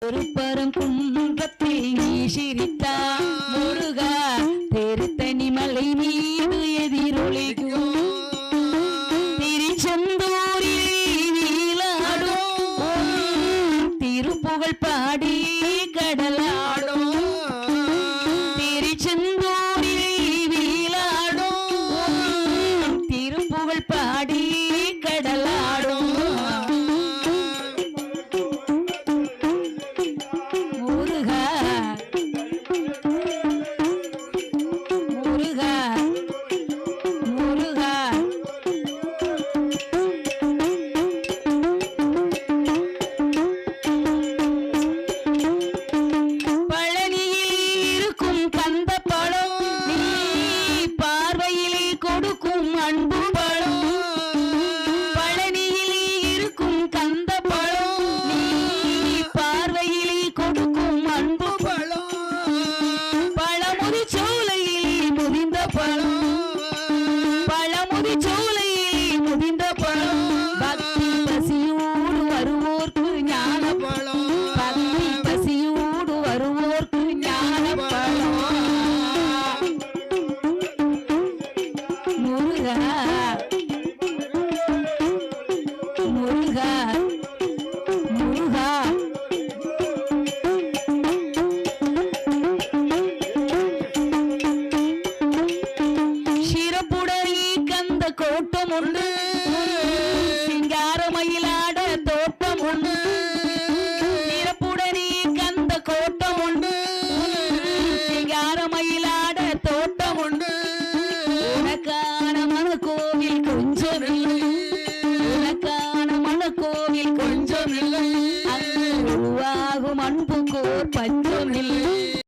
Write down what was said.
ஒரு பரம் குன்றத்தில் நீ சிரித்தா முருகா பெருத்தனி மலை மீது எதிரொலிக்கும் திருச்செந்தூரில் வீலாடும் திருப்புகழ் பாடி கடலாடும் திருச்செந்தூரில் வீலாடும் திருப்புகழ் பாடி கடலாடும் கோட்டம் உண்டு சிங்கார மயிலாட தோட்டம் உண்டு சிறப்புடனே கந்த கோட்டம் உண்டு சிங்கார மயிலாட தோட்டம் உண்டு உனக்கான மனக்கோவில் கொஞ்சமில்லை உனக்கான மனக்கோவில் கொஞ்சமில்லை அங்கு உருவாகும் அன்புக்கோர் பஞ்சமில்லை.